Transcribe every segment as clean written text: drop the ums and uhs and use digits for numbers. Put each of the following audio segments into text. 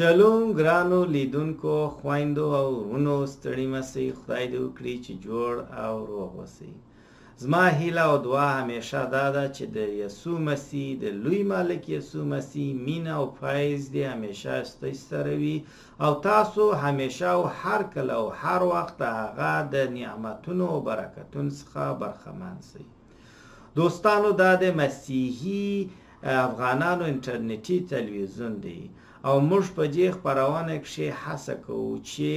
شلوم ګرانو لیدونکو خویندو او ورونو ستړي مسئ. خدای دې وکړي چې جوړ او روغ اوسئ. زما هیله او دعا همیشه دا ده چې د یسوع مسیح د لوی مالک یسوع مسیح مینه او فیض دې همیشه ستاسو سره وي او تاسو همیشه او هر کله او هر وخت د هغه د نعمتونو او برکتونو څخه برخمن شئ. دوستانو دا د مسیحي افغانانو انټرنیټي تلویزیون دی او موږ په دې خپرونه کې هڅه کوو چې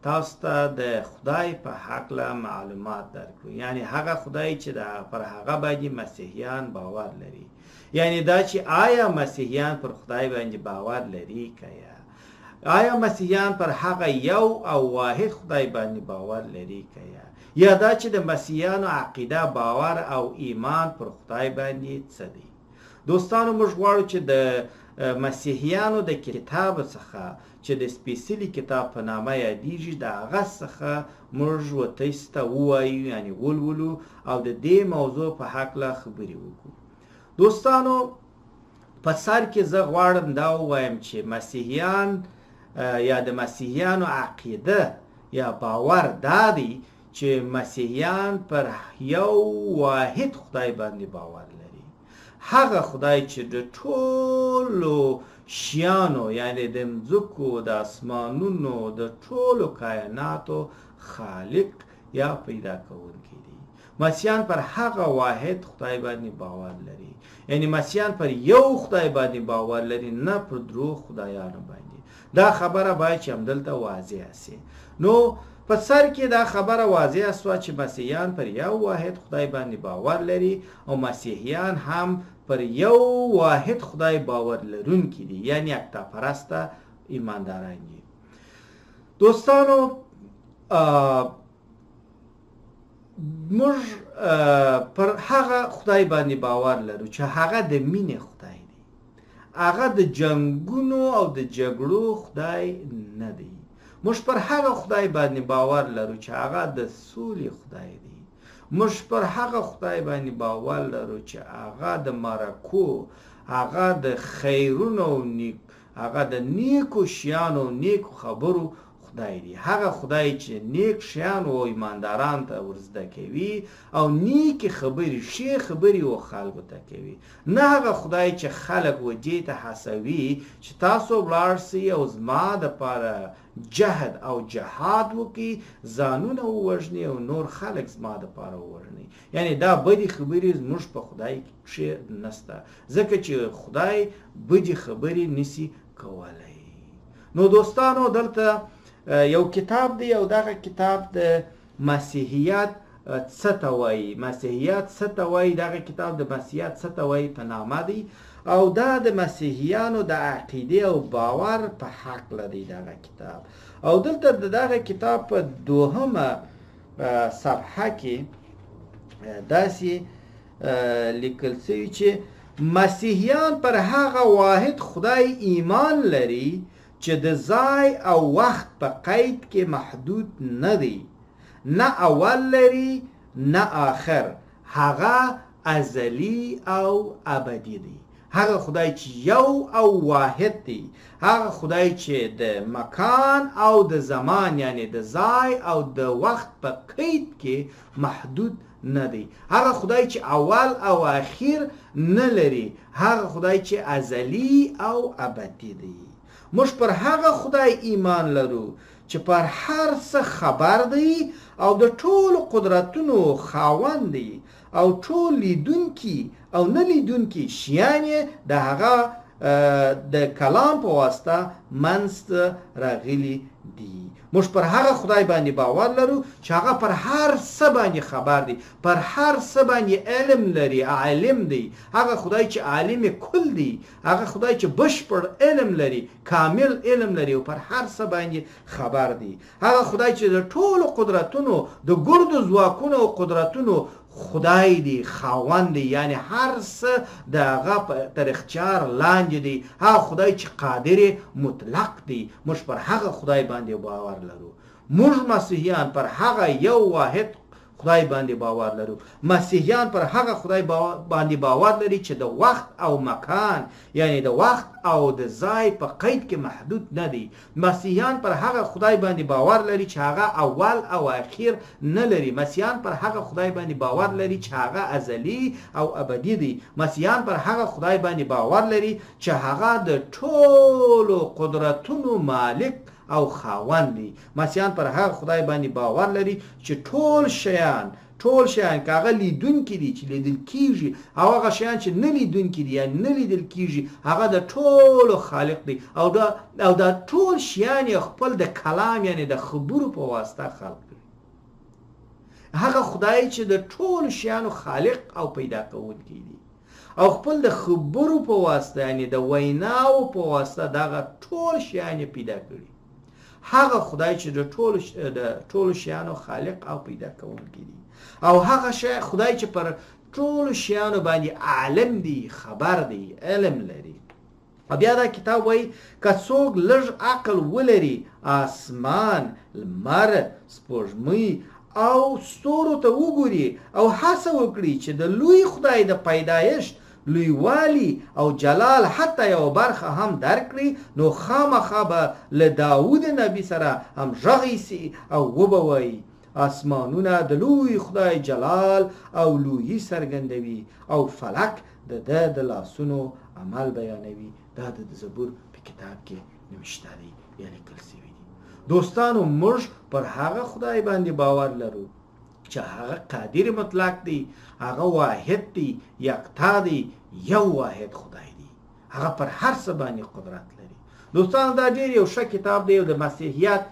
تاسو ته د خدای په هکله معلومات درکړو، یعنی هغه خدای چې پر هغه باندې مسیحیان باور لري، یعنی دا چې آیا مسیحیان پر خدای باندې باور لري که آیا مسیحیان پر هغه یو او واحد خدای باندې باور لري که یا دا چې د مسیحیانو عقیده باور او ایمان پر خدای باندې څه دی. دوستانو موږ غواړو چې د مسیحیانو د کتاب څخه چې د سپیڅلي کتاب په نامه یادیږي د هغه څخه موږ تاسو ته ووایو، یعنی ولولو او د دې موضوع په هکله خبرې وکړو. دوستانو په سر کې زه غواړم دا ووایم چې مسیحیان یا د مسیحیانو عقیده یا باور دا دی چې مسیحیان پر یو واحد خدای باندې باور لري، هغه خدای چې د ټولو شیانو یعنی د مځکو د اسمانونو د ټولو کائناتو خالق یا پیدا کوونکی دی. مسیحیان پر هغه واحد خدای باندې باور لري، یعنی مسیحیان پر یو خدای باندې باور لري، نه پر درو خدایانو باندې. دا خبره باید چې همدلته واضح شي. نو په سر کې دا خبره واضح شوه چې مسیحیان پر یو واحد خدای باندې باور لري او مسیحیان هم پر یو واحد خدای باور لرونکي دي، یعنی یکتا پرسته ایمانداران دي. دوستانو موږ پر هغه خدای باندې باور لرو چې هغه د مینې خدای دی، هغه د جنگونو او د جګړو خدای نه دی. موږ پر هغه خدای باندې باور لرو چې هغه د سولې خدای دی. موږ پر هغه خدای باندې باور لرو چې هغه د مرکو، هغه د خیرونو، هغه د نیکو شیانو، نیکو خبرو خدای دی. هغه خدای چې نیک شیان او ایمانداران ته ورزده کوي او نیک خبرې، ښې خبرې او خلکو ته کوي، نه هغه خدای چې خلک وجې ته هڅوي چې تاسو ولاړ سئ او زما دپاره جهد او جهاد وکړي، ځانونه ووژني او نور خلک زما دپاره ووژني. یعنی دا بدې خبرې زموږ په خدای کښې نشته، ځکه چې خدای بدې خبرې نشي کولی. نو دوستانو دلته یو کتاب دی او دغه کتاب د مسیحیت څه ته وایي، مسیحیت څه ته وایي، دغه کتاب د مسیحیت څه ته وایي په نامه دی او دا د مسیحیانو د عقیده او باور په هکله دی دغه کتاب. او دلته د دغه کتاب په 2مه صفحه کې داسې لیکل شوي چې مسیحیان پر هغه واحد خدای ایمان لري چې د ځای او وخت په قید کې محدود نه دی، نه اول لري نه آخر، هغه ازلی او ابدی دی. هغه خدای چې یو او واحد دی، هغه خدای چې د مکان او د زمان یعنی د ځای او د وخت په قید کې محدود نه دی، هغه خدای چې اول او اخیر نه لري، هغه خدای چې ازلی او ابدی دی. موږ پر هغه خدای ایمان لرو چې پر هر څه خبر دی او د ټولو قدرتونو خاوند دی او ټول لیدونکي او نه لیدونکي شیان یې د هغه د کلام په واسطه منځته راغلي دي. موږ پر هغه خدای باندې باور لرو چې هغه پر هر څه باندې خبر دی، پر هر څه باندې علم لري، عالم دی. هغه خدای چې عالم کل دی، هغه خدای چې بشپړ علم لري، کامل علم لري او پر هر څه باندې خبر دی. هغه خدای چې د ټولو قدرتونو، د ګردو ځواکونو او قدرتونو خدای دی، خاوند دی، یعنی هر څه د هغه تر اختیار لاندې دی. هغه خدای چې قادر مطلق دی. موږ پر هغه خدای باندې باور لرو. موږ مسیحیان پر هغه یو واحد خدای باندې باور لرو. مسیحیان پر هغه خدای باندې باور لري چې د وخت او مکان یعنی د وخت او د ځای په قید کې محدود نه دی. مسیحیان پر هغه خدای باندې باور لري چې هغه اول او اخیر نه لري. مسیحیان پر هغه خدای باندې باور لري چې هغه ازلی او ابدي دی. مسیحیان پر هغه خدای باندې باور لري چې هغه د ټولو قدرتونو مالک او خاوند دی. مسیحیان پر هغه خدای باندې باور لري چې ټول شیان که هغه لیدونکي دي چې لیدل کیږي او هغه شیان چې نه لیدونکي دي یا نه لیدل کیږي هغه د ټولو خالق دی او دا ټول شیان خپل د کلام یعنی د خبرو په واسطه خلق دی. هغه خدای چې د ټول شیانو خالق او پیدا کوونکی دی او خپل د خبرو په واسطه یعنی د ویناو په واسطه دغه ټول شیان پیدا کړي. هغه خدای چې د ټولو شیانو خالق او پیدا کوونکی دی او هغه خدای چې پر ټولو شیانو باندې عالم دی، خبر دی، علم لري. بیا دا کتاب وایي که څوک لږ عقل ولري اسمان، لمر، سپوږمۍ او ستورو ته وګوري او هڅه وکړي چې د لوی خدای د پیدایښت لویوالی او جلال حتی یو برخه هم درکړي نو خامخا به له داود نبی سره هم غږی سي او وبوي اسمانونه د لوی خدای جلال او لویی څرګندوي او فلک د لاسونو عمل بیانوي. دا د زبور په کتاب کې نوشته دی یا لیکل شوی دی. دوستانو موږ پر هغه خدای باندې باور لرو چې هغه قادر مطلق دی، هغه واحد دی، یکتا دی، یو واحد خدای دی. هغه پر هر څه باندې قدرت لري. دوستانو دا ډېر یو ښه کتاب دی او د مسیحیت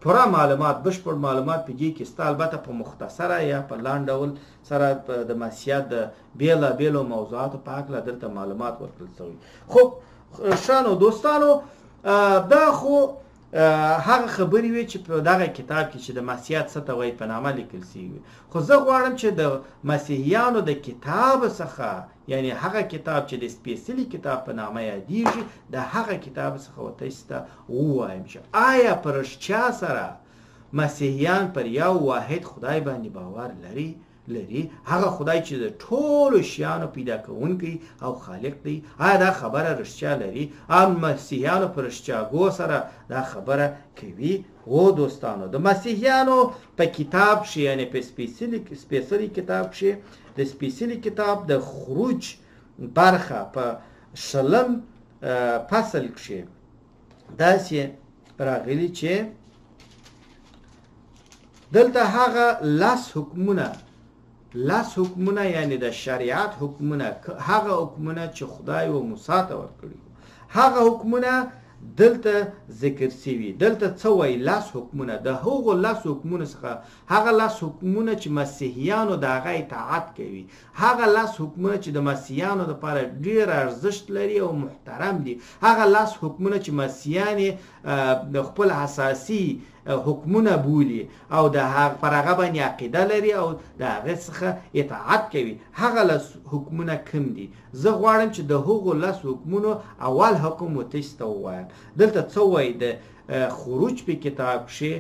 پوره معلومات، بشپړ معلومات په دې کې سته، البته په مختصره یا په لاند ډول سره د مسیحیت د بیلابیلو موضوعاتو په هکله دلته معلومات ورکړل شوي. خو ښه نو دوستانو دا خو هغه خبرې وي چې په دغه کتاب کې چې د مسیحیت څه ته وایي په نامه لیکل شوي. خو زه غواړم چې د مسیحیانو د کتاب څخه یعنی هغه کتاب چې د سپیڅلي کتاب په نامه یادیږي د هغه کتاب څخه تاسو ته ووایم چې آیا په رښتیا سره مسیحیان پر یو واحد خدای باندې باور لري؟ هغه خدای چې د ټولو شیانو پیدا کوونکی او خالق دی. آیا دا خبره رښتیا لري؟ مسیحیانو پر رښتیاګو سره دا خبره کوي؟ او دوستانو د مسیحیانو په کتاب کې یعنی په سپیڅلي کتاب کې د سپیڅلي کتاب د خروج برخه په 20 فصل کې داسې راغلي چې دلته هغه لاس حکمونه یعنی د شریعت حکمونه، هغه حکمونه چې خدای و موسی ته ورکړي هغه حکمونه دلته ذکر شوي. دلته څه وایي؟ لاس حکمونه. د هغو لاس حکمونه څخه هغه لاس حکمونه چې مسیحیانو د هغه اطاعت کوي، هغه لاس حکمونه چې د مسیحیانو لپاره ډېر ارزښت لري او محترم دي، هغه لاس حکمونه چې مسیحیان د خپل اساسي حکمونه بولي او د هغه پر هغه باندې عقیده لري او د هغه څخه اطاعت کوي، هغه لاس حکمونه کوم دي؟ زه غواړم چې د هغو لاس حکمونو اول حکم تاسو ته ووایم. دلته څه وایي؟ د خروج په کتاب کې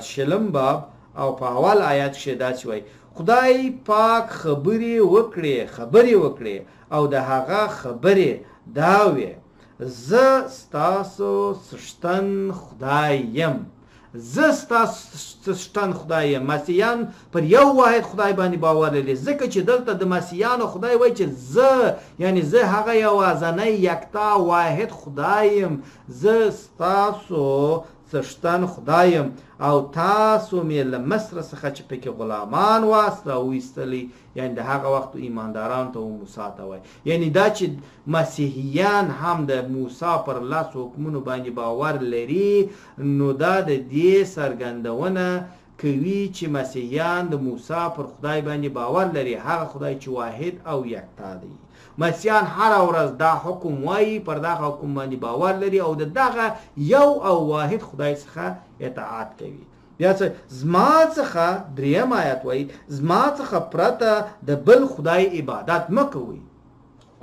20 باب او په اول آیات کې داسې وایي خدای پاک خبرې وکړې او د هغه خبرې دا وې زه ستاسو څښتن خدای یم. زه ستاسو څښتن خدای یم. مسیحیان پر یو واحد خدای باندې باور لري ځکه چې دلته د مسیحیانو خدای وایي چې زه هغه یوازینی یکتا واحد خدای یم. زه ستاسو څښتن خدای یم او تاسو مې له مصر څخه چې پکې غلامان واست راویستلي، یعنی د هغه وخت ایماندارانو ته موسی ته وایي. یعنی دا چې مسیحیان هم د موسی پر لاس حکمونو باندې باور لري نو دا د دې څرګندونه کوي چې مسیحیان د موسی پر خدای باندې باور لري، هغه خدای چې واحد او یکتا دی. مسیحیان هر ورځ دا حکم وایي، پر دغه حکم باندې باور لري او دغه یو او واحد خدای څخه اطاعت کوي. بیا زما څخه 3 آیت وایي زما څخه پرته د بل خدای عبادت مه کوئ.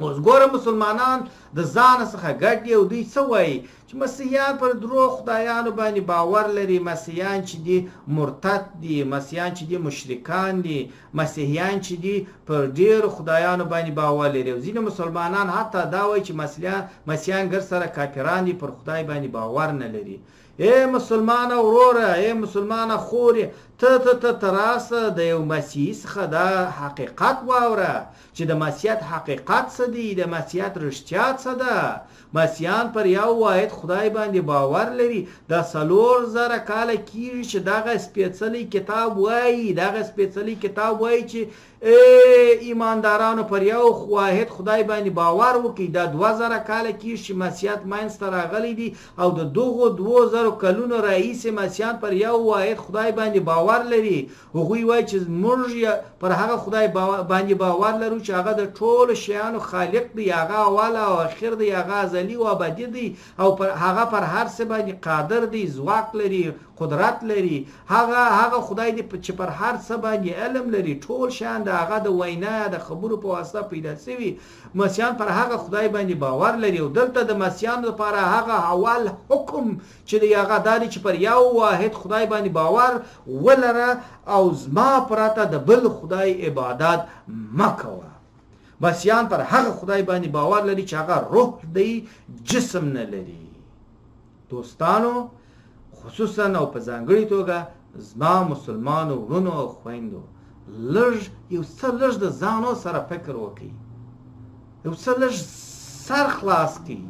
اوس ګوره مسلمانان د ځان څخه ګډ دي او دوی څه وایي چې مسیحیان پر درو خدایانو باندې باور لري، مسیحیان چې دي مرتد دي، مسیحیان چې دي مشرکان دي، مسیحیان چې دي پر ډیرو خدایانو باندې باور لري. او ځینې مسلمانان حتی دا وایي چې مسیحیان ګر سره کافران دي، پر خدای باندې باور نه لري. ای مسلمانه وروره، ای مسلمانه خورې، ته راسه د یو مسیحي څخه دا حقیقت واوره چې د مسیحیت حقیقت څه دی، د مسیحیت رښتیا څه ده. مسیحیان پر یو واحد خدای باندې باور لري. دا 4000 کاله کېږي چې دغه سپېڅلی کتاب وایي چې ایماندارانو پر یو واحد خدای باندې باور وکړي. دا 2000 کاله کېږي چې مسیحیت منځته راغلی دی او د دغو 2000 کلونو راهیسې مسیحیان پر یو واحد خدای باندې باور لري. هغوی وایي چې موږ پر هغه خدای باندې باور لرو چې هغه د ټولو شیانو خالق دی، هغه اول او اخر دی، هغه ازلی او ابدي دی او هغه پر هر څه باندې قادر دی، ځواک لري، قدرت لري. هغه خدای دی چې پر هر څه باندې علم لري. ټول شیان د هغه د وینا د خبرو په واسطه پیدا شوي. مسیحیان پر هغه خدای باندې باور لري. او دلته د مسیحیانو لپاره هغه اول حکم چې دی هغه دا دی چې پر یو واحد خدای باندې باور ولره او زما پرته د بل خدای عبادت مه کوه. مسیحیان پر هغه خدای باندې باور لري چې هغه روح دی، جسم نه لري. دوستانو، خصوصا او په ځانګړې توګه زما مسلمانو ورونو او خویندو، یو څه لږ د ځانو سره فکر وکړئ، یو څه لږ سر خلاص کړئ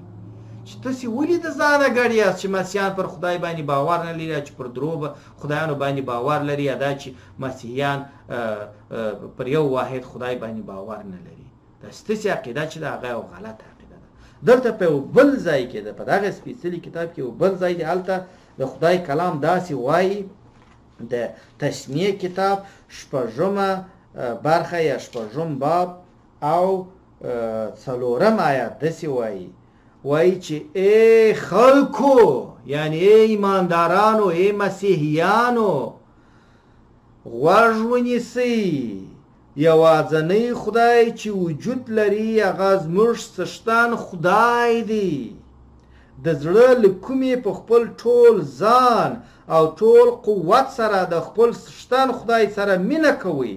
چې تاسې ولې د ځانه ګډ یاست چې مسیحیان پر خدای باندې باور نه لري، چې پر درو خدایانو باندې باور لري، یا دا چې مسیحیان پر یو واحد خدای باندې باور نه لري. دا ستاسې عقیده چې د هغه یو غلطه عقیده ده. دلته په یو بل ځای کې په دغه سپېڅلي کتاب کې یو بل ځای دی، هلته د خدای کلام داسې وایي، د تثنیه کتاب 6مه برخه یا 6م باب او 4م آیات داسې وایي چې ای خلکو، یعنی ای ایماندارانو، ای مسیحیانو، غوږ ونیسئ، یوازینی خدای چې وجود لري هغه زموږ څښتن خدای دی. د زړه له کومې په خپل ټول ځان او ټول قوت سره د خپل څښتن خدای سره مینه کوئ.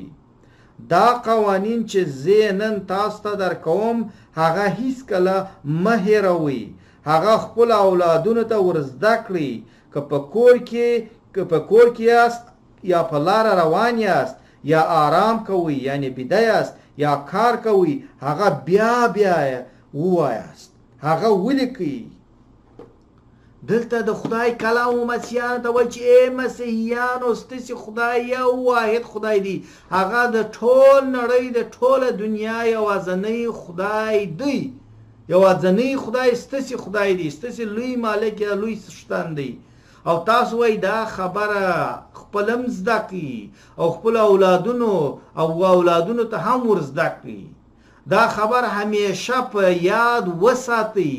دا قوانین چې زه نن تاسو ته درکوم هغه هیڅکله مه هېروئ. هغه خپل اولادونو ته ور زده کړئ. که په کور کې یاست یا په لاره روان یاست یا آرام کوئ یعنی بیده یاست یا کار کوئ، هغه بیا ووایاست، هغه ولیکئ. دلته د خدای کلام و مسیحیانو ته وایي چې ای مسیحیانو، ستاسې خدای یو واحد خدای دی، هغه د ټول نړۍ د ټوله دنیا یوازینی خدای دی. یوازینی خدای ستاسې خدای دی، ستاسې لوی مالک یا لوی څښتن دی. او تاسو وایي دا خبره خپلم زده کړئ او خپل اولادونو ته هم ور زده کړئ. دا خبر همیشه په یاد وساتئ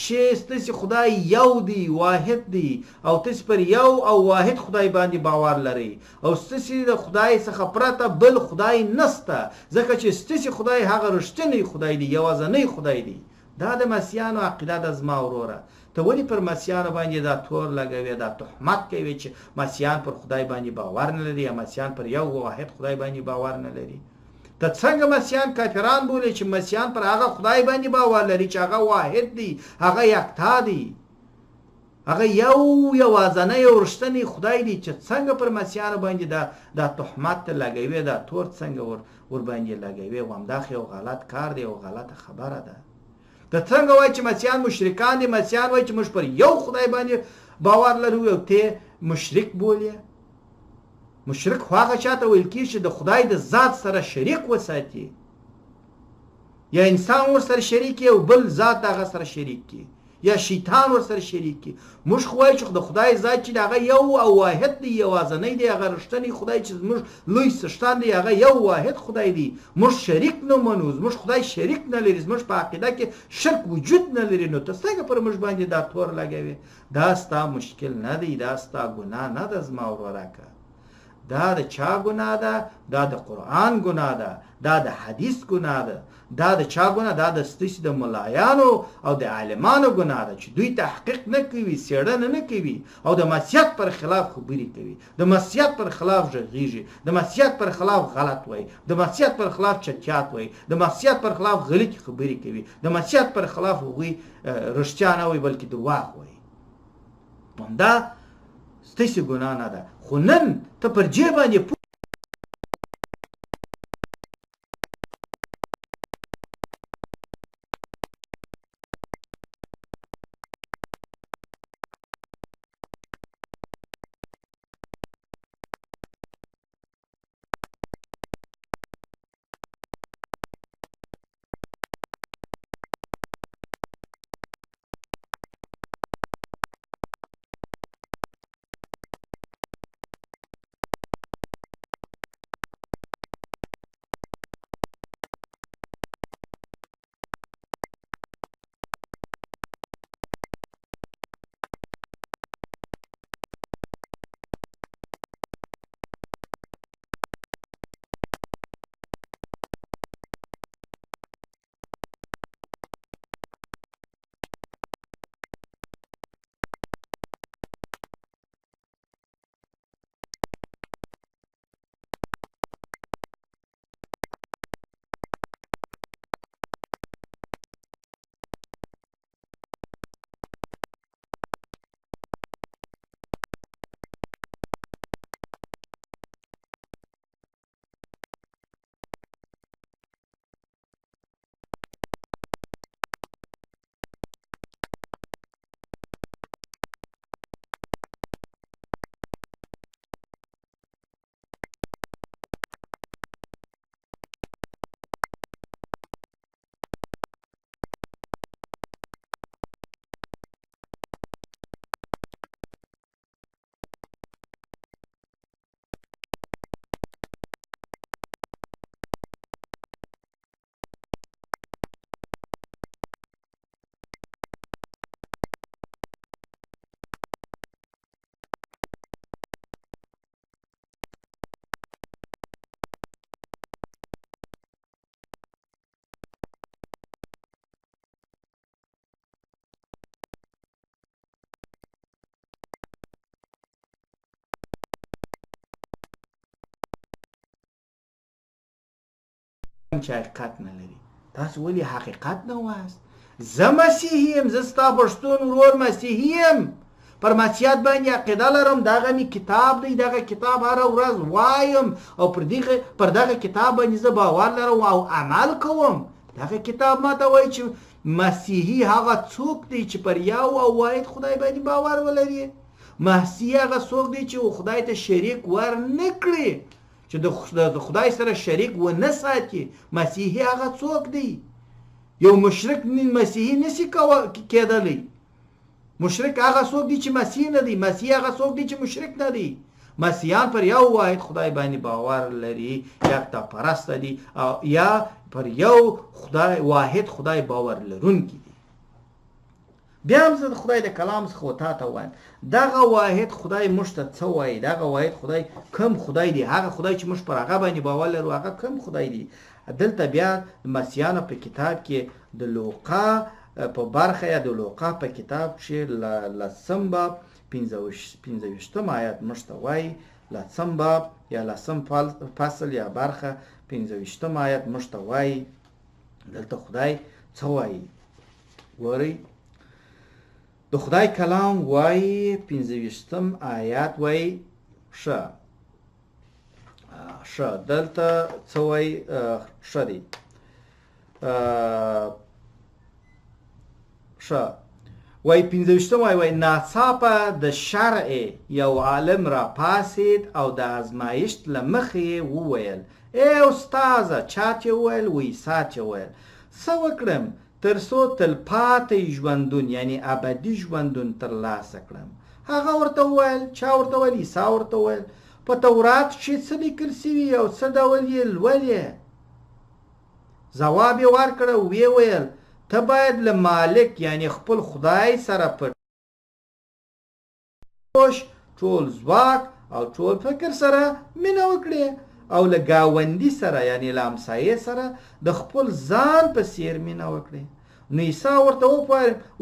چې ستاسې خدای یو دی، واحد دی، او تاسې پر یو او واحد خدای باندې باور لرئ او ستاسې د خدای څخه پرته بل خدای نسته، ځکه چې ستاسې خدای هغه رښتینی خدای دی، یوازینی خدای دی. دا د مسیحیانو عقیده ده. زما وروره، ته ولې پر مسیحیانو باندې دا تور لګوې، دا تهمت کوي چې مسیحیان پر خدای باندې باور نه لري یا مسیحیان پر یو واحد خدای باندې باور نه لري؟ ته څنګه مسیحیان کافران بولې چې مسیحیان پر هغه خدای باندې باور لري چې هغه واحد دی، هغه یکتا دی، هغه یوازینی او رښتینی خدای دی؟ چې څنګه پر مسیحیانو باندې دا تهمت لګوي، دا تور څنګه ور باندې لګوي؟ همدا خو یو غلط کار دی او غلطه خبره ده. ته څنګه وایي چې مسیحیان مشرکان دي؟ مسیحیان وایي چې موږ پر یو خدای باندې باور لرو او ته مشرک بولې؟ مشرک خو هغه چاته ویل کېږي چې د خدای د ذات سره شریک وساتي، یا انسان ورسره شریک او بل ذات هغه سره شریک کی، یا شیطان ورسره شریک کی. موږ خو وایو چې د خدای ذات چې هغه یو او واحد دی، یوازینی دی، هغه رښتینی خدای چې موږ لوی څښتن دی، هغه یو واحد خدای دی. موږ شریک نه منو، موږ خدای شریک نه لري، موږ په عقیده کې شرک وجود نه لري. نو ته څنګه پر موږ باندې دا تور لګوي؟ دا ستا مشکل نه دی، دا ستا ګناه نه ده زما وروره. دا د چا ګناه ده؟ دا د قرآن ګناه ده، دا د حدیث ګناه ده. دا د چا ګناه؟ دا د ستاسې د ملایانو او د عالمانو ګناه ده چې دوی تحقیق نه کوي، څېړنه نه کوي او د مسیحیت پر خلاف خبرې کوي، د مسیحیت پر خلاف غږیږي، د مسیحیت پر خلاف غلط وایي، د مسیحیت پر خلاف چټیات وایي، د مسیحیت پر خلاف غلطې خبرې کوي، د مسیحیت پر خلاف هغوی رښتیا نه وایي بلکې درواغ وایي. همدا ستاسې ګناه نه ده. خو نن ته پر دې باندې چې حقیقت نه لري. تاسو ولې حقیقت نه واست؟ زه مسیحي یم، زه ستا پښتون ورور مسیحي یم، پر مسیحیت باندې عقیده لرم، دغه مې کتاب دی، دغه کتاب هره ورځ وایم او پر دغه کتاب باندې زه باور لرم او عمل کوم. دغه کتاب ماته وایي چې مسیحي هغه څوک دی چې پر یو او واحد خدای باندې باور ولري. مسیحي هغه څوک دی چې خدای ته شریک ور نه کړي، چې د خدای سره شریک و نه ساتي. مسیحي هغه څوک دی؟ یو مشرک مسیحي نشي کېدلی. مشرک هغه څوک دی چې مسیحي نه دی. مسیحي هغه څوک دی چې مشرک نه دی. مسیحیان پر یو واحد خدای باندې باور لري، یا پرست دي او یا پر یو خدای واحد خدای باور لرونکي دي. بیا هم زه د خدای د کلام څخه تا ته وایم دغه واحد خدای موږ ته څه وایي؟ دغه واحد خدای کوم خدای دی؟ هغه خدای چې موږ پر هغه باندې باور لرو هغه کوم خدای دی؟ دلته بیا مسیحیانو په کتاب کې د لوقا په برخه یا د لوقا په کتاب چې لسم باب 15 آیات موږ ته وایي، لسم باب یا لسم فصل یا برخه 15 آیات موږ ته وایي. دلته خدای څه وایي؟ ګورئ د خدای کلام وایي 15 آیات وایي ښه دلته څه وایي؟ ښه دی ښه وایي 15 وایي ناڅاپه د شرع یو عالم را پاسید او د ازمایښت له مخې وویل ای استاذه چا چې وویل عیسی چې وویل څه وکړم تر څو تلپاتې ژوندون یعنی ابدي ژوندون ترلاسه کړم؟ هغه ورته وویل چا ورته وویل؟ عیسی ورته وویل په تورات کې څه لیکل سوي او څه ډول یې لولې؟ ځواب یې ورکړ او ویې ویل ته باید له مالک یعنی خپل خدای سره په ټول ځواک او ټول فکر سره مینه وکړي او له ګاونډي سره یعنی له همسایې سره د خپل ځان په څیر مینه وکړي. نو عیسی ورته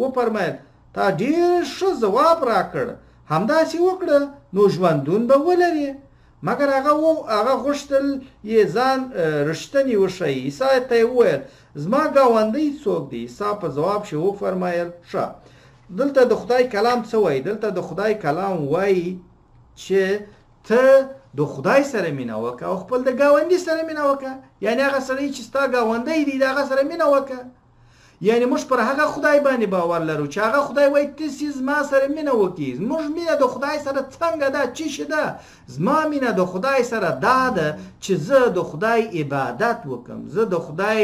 وفرمیل تا ډېر ښه ځواب راکړ، همداسې وکړه نو ژوندون به ولرې. مګر هغه غوښتل یې ځان رښتینی وښیي. عیسی ته یې وویل زما ګاونډی څوک دی؟ عیسی په ځواب کې وفرمیل ښه، دلته د خدای کلام څه وایي؟ دلته د خدای کلام وایي چې ته د خدای سره مینه وکړه او خپل د ګاونډي سره مینه وکړه. یعنی هغه سړی چې ستا ګاونډی دی د هغه سره مینه وکړه. یعنی موږ پر هغه خدای باندې باور لرو چې هغه خدای وایي تاسې زما سره مینه وکړي. زموږ مینه د خدای سره څنګه ده؟ څه شی ده؟ زما مینه د خدای سره دا ده چې زه د خدای عبادت وکړم، زه د خدای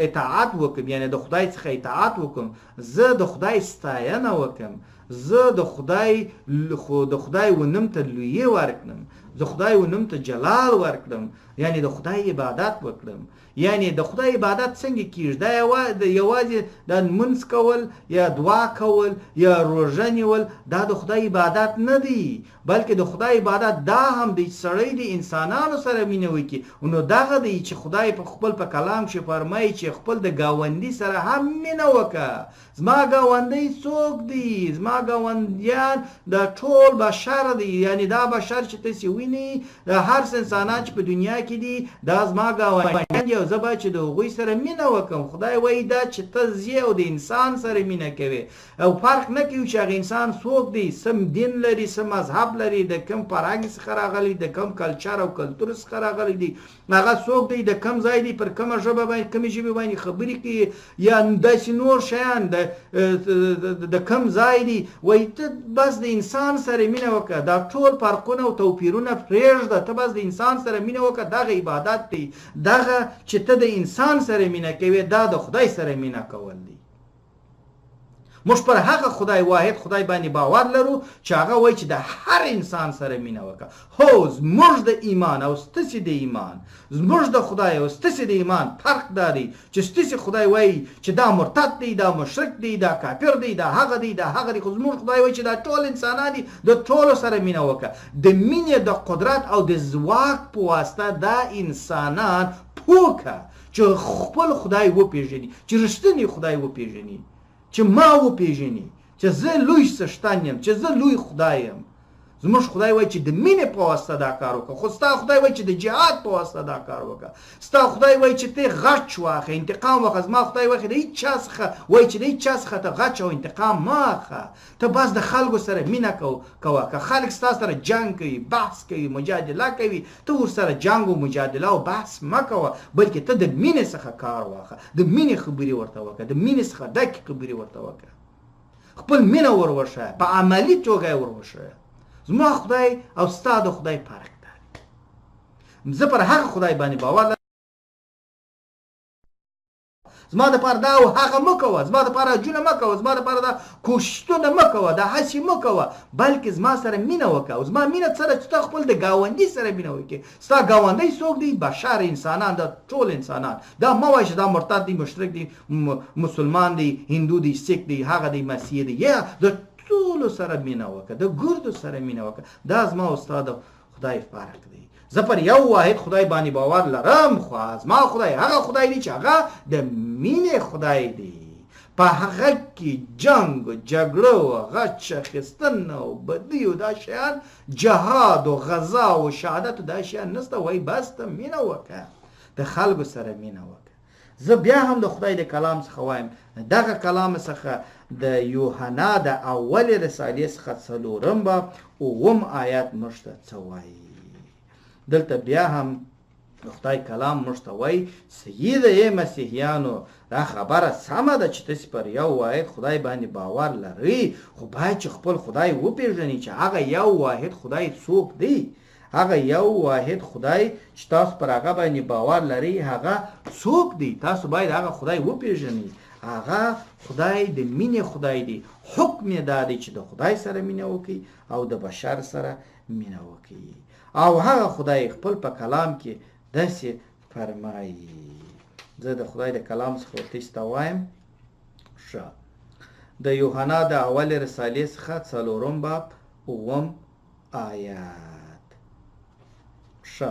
اطاعت وکړم، یعنی د خدای څخه اطاعت وکړم، زه د خدای ستاینه وکړم، زه د خدای ونم ته لویي ورکړم، زه خدای ونم ته جلال ورکړم، یعنی د خدای عبادت وکړم. یعنی د خدای عبادت څنګه کیږي؟ دا یوازې د لمونځ کول یا دعا کول یا روژه نیول دا د خدای عبادت نه دی، بلکې د خدای عبادت دا هم دی سړی د انسانانو سره مینه وکړي. نو دغه دی چې خدای په خپل په کلام کې فرمایي چې خپل د ګاونډي سره هم مینه وکړه. زما ګاونډی څوک دی؟ زما ګاونډیان د ټول بشر دی، یعنی دا بشر چې تاسې وینئ د هر څه انسانان چې په دنیا کې دي دا زما ګاونډیان دي او زه باید چې د هغوی سره مینه وکړم. خدای وایي دا چې ته ځې او د انسان سره مینه کوې او فرق نه کوي چې هغه انسان څوک دی، څه دین لري، څه مذهب لري، د کوم فرهنګ څخه راغلی، د کوم کلچر او کلتور څخه راغلی دی، هغه څوک دی، د کوم ځای دی، پر کومه ژبه باندې کومې ژبې باندې خبرې کوي یا داسې نور شیان د کوم ځای دی. وایي ته بس د انسان سره مینه وکړه، دا ټول فرقونه او توپیرونه پرېږده، ته بس د انسان سره مینه وکړه. دغه عبادت دی، دغه چې ته د انسان سره مینه کوي دا د خدای سره مینه کول دی. موږ پر هغه خدای واحد خدای باندې باور لرو چې هغه وایي چې د هر انسان سره مینه وکړه. هو زموږ د ایمان او ستاسې د ایمان، زموږ د خدای او ستاسې د ایمان فرق دا دی چې ستاسې خدای وایي چې دا مرتد دی، دا مشرک دی، دا کافر دی، دا هغه دی، دا هغه دی. خو زموږ خدای وایي چې دا ټول انسانان دي، د ټولو سره مینه وکړه. د مینې د قدرت او د ځواک په واسطه دا انسانان پوکه چې خپل خدای وپېژني، چې رښتینی خدای وپېژني، چې ما وپېژني چې زه لوی څښتن یم، چې زه لوی خدای یم. زموږ خدای وایي چې د مینې په واسطه دا کار وکړه. خو ستا خدای وایي چې د جهاد په واسطه دا کار وکړه. ستا خدای وایي چې ته غچ واخله، انتقام واخله. زما خدای وایي د هیڅ چا څخه وایي چې د هیڅ چا څخه ته غچ او انتقام مه اخله. ته بس د خلکو سره مینه کوه. که خلک ستا سره جنګ کوي، بحث کوي، مجادله کوي، ته ورسره جنګ او مجادله او بحث مه کوه، بلکې ته د مینې څخه کار واخله، د مینې خبرې ورته وکړه، د مینې څخه ډکې خبرې ورته وکړه. خپل مینه وروښیه، په عملي توګه یې وروښیه. زما خدای او ستا د خدای فرق ده. زه پر هغه خدای باندې باور لرم. زما دپاره دا او هغه مه کوه، زما دپاره جونه مه کوه، زما دپاره دا کوښښونه مه کوه، دا هڅې مه کوه، بلکې زما سره مینه وکړه. او زما مینه سره چې ته خپل د ګاونډي سره مینه وکړې. ستا ګاونډی څوک دی؟ بشر، انسانان، دا ټول انسانان. دا مه وایه چې دا مرتد دی، مشرک دی، مسلمان دی، هندو دی، سیک دی، هغه دی، مسیح دی. یا د ټولو سره مینه وکړه، د ګردو سره مینه وکړه. دا زما او ستا د خدای فرق دی. زه پر یو واحد خدای باندې باور لرم، خو زما خدای هغه خدای دی چې هغه د مینې خدای دی. په هغه کې جنګ و جګړه و غچ اخیستنه او بدي او دا شیان، جهاد و غزا و شهادت و دا شیان نسته. وایي بس ته مینه وکړه، د خلکو سره مینه وکړه. زه بیا هم د خدای د کلام څخه وایم، دغه کلام څخه د یوحنا د اولې رسالې څخه 4 باب 9 آیات موږ ته څه وایي. دلته بیا هم د خدای کلام موږ ته وایي سیده ای مسیحیانو، دا خبره سمه ده چې تاسې پر یو واحد خدای باندې باور لرئ، خو باید چې خپل خدای وپېژنئ چې هغه یو واحد خدای څوک دی. هغه یو واحد خدای چې تاسو پر هغه باندې باور لرئ هغه څوک دی. تاسو باید هغه خدای وپېژنئ. هغه خدای د مینې خدای دی. حکم یې دا دی چې د خدای سره مینه وکړئ او د بشر سره مینه وکړئ. او هغه خدای خپل په کلام کې داسې فرمایي. زه د خدای د کلام څخه ورته وایم. ښه، د یوحنا د اولې رسالې څخه 4 باب 9 آیات. ښه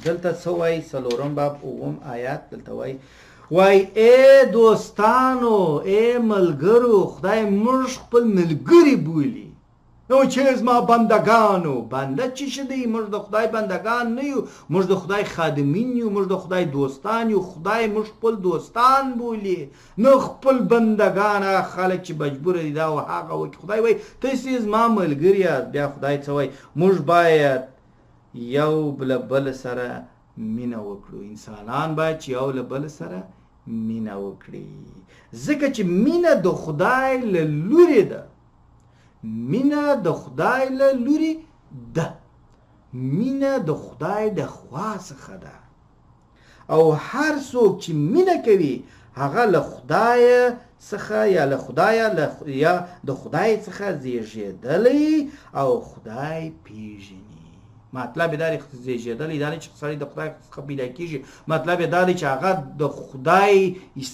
دلته څه وایي 4 باب 9 آیات دلته وایي ای دوستانو ای ملګرو خدای موږ خپل ملګري بولي. نو چې زما بندگانو بنده چی شدی؟ موږ د خدای بندگان نه یو، موږ د خدای خادمین یو، موږ د خدای دوستان یو. خدای موږ خپل دوستان بولي نه خپل بندگان. خلک چې مجبور دي دا او هغه وکړي. خدای وایي تاسې زما ملګري یاست. بیا خدای څه وایي؟ موږ باید یو له بل سره مینه وکړو. انسانان باید چې یو له بل سره مینه وکړي، ځکه چې مینه د خدای له لورې ده. مینه د خدای له لورې ده. مینه د خدای د خوا څخه ده. او هر څوک چې مینه کوي هغه له خدای څخه یا له خدایه یا د خدای څخه زیږېدلی او خدای پیژني. مطلب دا دی زیږېدلی دا دی چې سړی د خدای څخه پیدا کېږي. مطلب دا دی چې هغه د خدای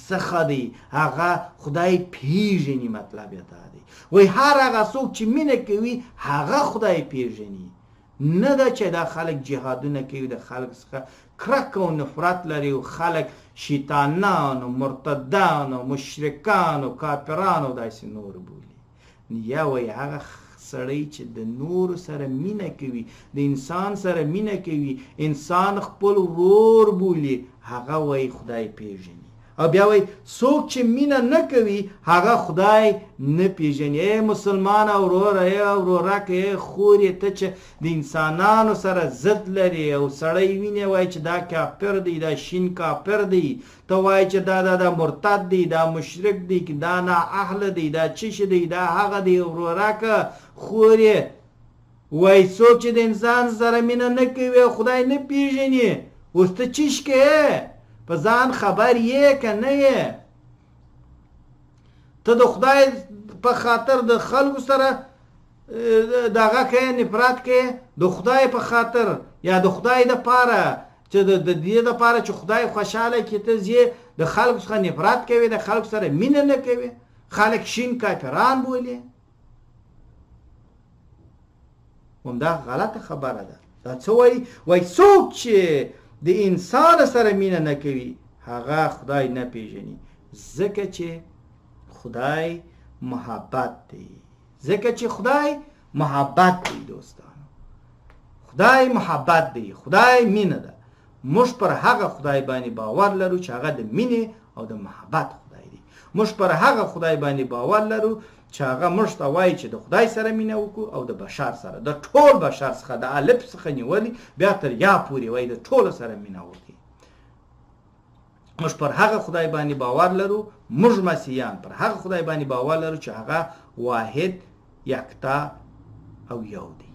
څخه دی، هغه خدای پیژني. مطلب دا دی وایي هر هغه څوک چې مینه کوي هغه خدای پیژني. نه ده چې دا خلک جهادونه کوي، د خلک څخه کرکه او نفرت لري او خلک شیطانان او مرتدان او مشرکان او کافران او داسې نور بولي. یا وایي هغه سړی چې د نور سره مینه کوي، د انسان سره مینه کوي، انسان خپل ورور بولي، هغه وایي خدای پیژني. او بیا وایي څوک چې مینه نه کوي هغه خدای نه پیژني. ای مسلمان وروره، ای ورورکه، ای خورې، ته چې د انسانانو سره ضد لري او سړی ویني وایي چې دا کافر دی، دا شین کافر دی، ته وایي چې دا مرتد دی، دا مشرک دی، دا نه اهل دی، دا چش دی، دا هغه دی. ورورکه خورې وایي څوک چې د انسان سره مینه نه کوي خدای نه پیژني. اوس ته چش کې په ځان خبر یې که نه یې؟ ته د خدای په خاطر د خلکو سره دغه کې نفرت کې، د خدای په خاطر یا د خدای د پاره چې د دې د پاره چې خدای خوشاله کې ته زی د خلکو څخه نفرت کوي، د خلکو سره مینه نه کوي، خلک شین کافران بولي. همدا غلطه خبره ده. دا څه وایي؟ وایي څوک چې د انسان سره مینه نه کوي هغه خدای نه پیژني، ځکه چې خدای محبت دی. ځکه چې خدای محبت دی. دوستانو خدای محبت دی، خدای مینه ده. موږ پر هغه خدای باندې باور لرو چې هغه د مینې او د محبت خدای دی. موږ پر هغه خدای باندې باور لرو چې هغه موږ ته وایي چې د خدای سره مینه وکړو او د بشر سره، د ټول بشر څخه د الف څخه نیولې بیا تر یا پورې وایي د ټولو سره مینه وکړي. موږ پر هغه خدای باندې باور لرو، موږ مسیحیان پر هغه خدای باندې باور لرو چې هغه واحد، یکتا او یو دی.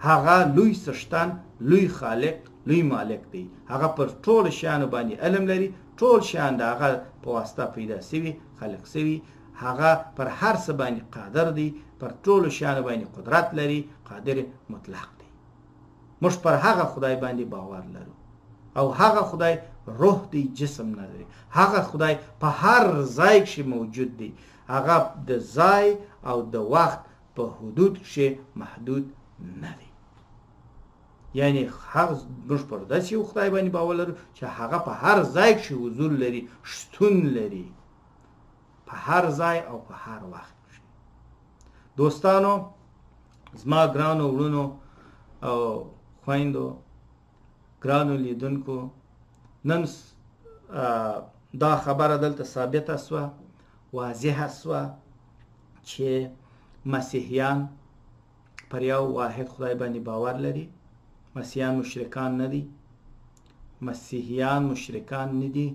هغه لوی څښتن، لوی خالق، لوی مالک دی. هغه پر ټول شیانو باندې علم لري، ټول شیان د هغه په واسطه پیدا سوي، خلق سوي. هغه پر هر څه باندې قادر دی، پر ټولو شیانو باندې قدرت لري، قادر مطلق دی. موږ پر هغه خدای باندې باور لرو او هغه خدای روح دی، جسم نه لري. هغه خدای په هر ځای کې موجود دی. هغه د ځای او د وخت په حدود کې محدود نه دی. یعنی هغه موږ پر داسې یو خدای باندې باور لرو چې هغه په هر ځای کې حضور لري، شتون لري، په هر ځای او په هر وخت. دوستانو زما ګرانو وروڼو او خویندو، ګرانو لیدونکو، نن دا خبره دلته ثابته سوه، واضحه سوه چې مسیحیان پر یو واحد خدای باندې باور لري. مسیحیان مشرکان نه دي، مسیحیان مشرکان نه دي.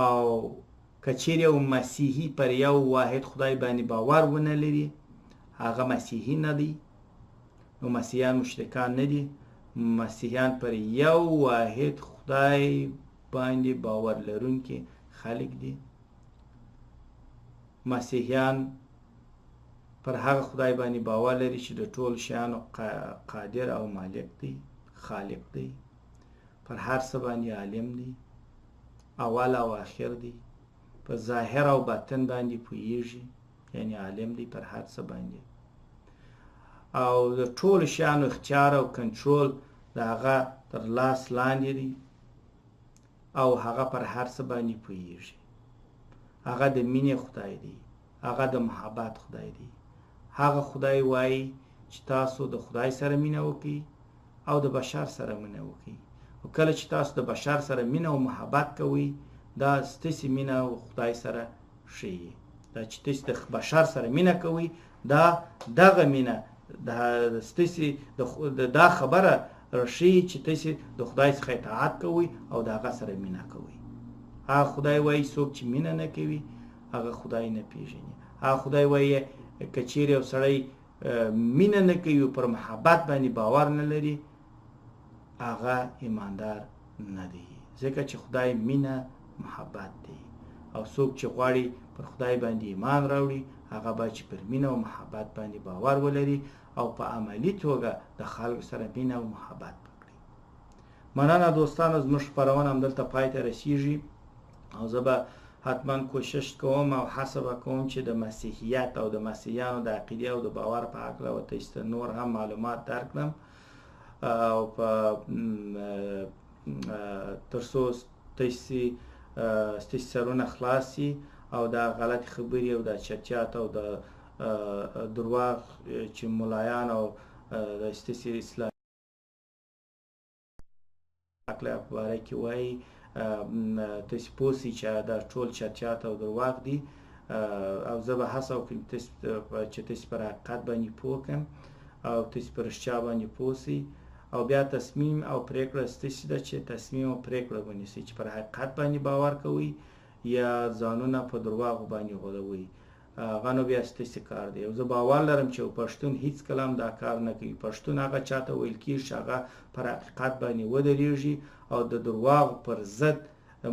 او کچیر یو مسیحی پر یو واحد خدای باندې باور ونه لري هغه مسیحی نه دی. نو مسیحیان مشرکان نه دي، مسیحیان پر یو واحد خدای باندې باور لرونکي خلک دي. مسیحیان پر هغه خدای باندې باور لري چې د ټول شیانو قادر او مالک دی، خالق دی، پر هر څه باندې عالم دی، اول او آخر دی، په ظاهر او باطن باندې پوهیږي، یعنی عالم دی پر هر څه باندې. او د ټولو شیانو اختیار او کنټرول د هغه تر لاس لاندې دی او هغه پر هر څه باندې پوهیږي. هغه د مینې خدای دی، هغه د محبت خدای دی. هغه خدای وایي چې تاسو د خدای سره مینه وکړئ او د بشر سره مینه وکړئ. او کله چې تاسو د بشر سره مینه او محبت کوئ، دا ستاسې مینه او خدای سره ښیي. دا چې تاسو د بشر سره مینه کوئ، دا دغه مینه ستاسې دا خبره ښیي چې تاسو د خدای څخه اطاعت کوئ او د هغه سره مینه کوئ. هغه خدای وایي څوک چې مینه نه کوي هغه خدای نه پیژني. هغه خدای وایي که چیرې یو سړی مینه نه کوي او پر محبت باندې باور نه لري، هغه ایماندار نه دی، ځکه چې خدای مینه محبت دی. او څوک چې غواړي پر خدای باندې ایمان راوړي، هغه باید چې پر مینه او محبت باندې باور ولري او په عملي توګه د خلکو سره مینه او محبت وکړي. مننه دوستانو، زموږ خپرونه همدلته پای ته رسیږي او زه به حتما کوشش کوم او هڅه به کوم چې د مسیحیت او د مسیحیانو د عقیدې او د باور په هکله ورته نور هم معلومات درکړم او په تر څو ستاسې سرونه خلاص شي او دا غلطې خبرې او دا چټیات او د درواغ چې ملایان او د ستاسې اسلامي عقله په باره کې وایي، تاسې پوه شئ چې دا ټول چټیات او درواغ دي. او زه به هڅه وکړم چې تاسې پر حقیقت باندې پوه کړم او تاسې په رښتیا باندې پوه شئ او بیا تصمیم او پرېکړه ستاسې ده چې تصمیم او پرېکړه ونیسئ چې پر حقیقت باندې باور کوئ یا ځانونه په درواغو باندې غولوئ. هغه نو بیا ستاسې کار دی. او زه باور لرم چې پښتون هیڅکله هم دا کار نه کوي. پښتون هغه چاته ویل کېږي چې هغه پر حقیقت باندې ودرېږي او د درواغو پر ضد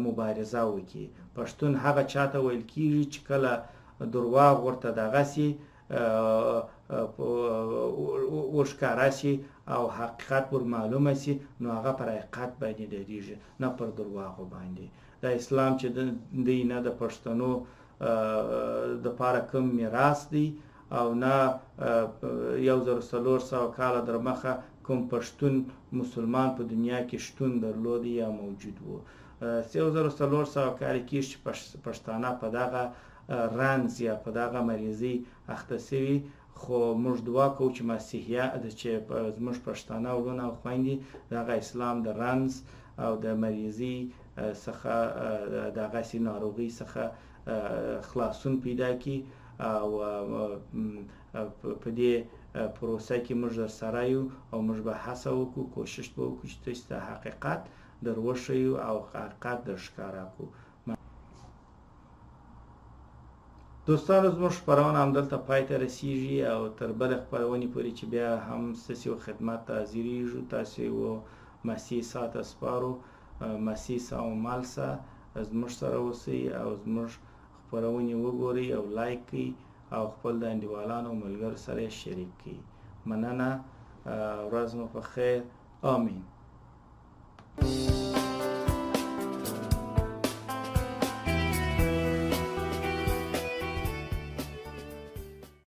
مبارزه وکړي. پښتون هغه چاته ویل کېږي چې کله درواغ ورته دغسې وښکاره شي او حقیقت ور معلومه شي، نو هغه پر حقیقت باندې درېږي، نه پر درواغو باندې. دا اسلام چې دی نه د پښتنو د پاره کوم میراث دی او نه 1400 کاله در مخه کوم پښتون مسلمان په دنیا کې شتون درلود یا موجود و. 1400 کال کې چې پښتانه په دغه رنځ یا په دغه مریضي اخته سوي، خو موږ دعا کوو چې مسیحیت چې زموږ پښتانه ورونه او خویندې دغه اسلام د رنځ او د مریضي څخه دغسې ناروغۍ څخه خلاصون پیدا کړي او په دې پروسه کې موږ در سره یو او موږ به هڅه وکړو، کوشش به وکړو چې تاسو ته حقیقت در وښیو او حقیقت در ښکاره کړو. دوستانو، زموږ خپرونه همدلته پای ته رسیږي او تر بلې خپرونې پورې چې بیا هم ستاسې خدمت ته حاضرېږو. تاسې و مسیح ساته سپارو، مسیح سه او مل سه زموږ سره اوسئ او زموږ خپرونې وګورئ او لایک کړئ او خپل د انډیوالانو او ملګرو سره یې شریک کړئ. مننه، ورځ مو په خیر. آمین.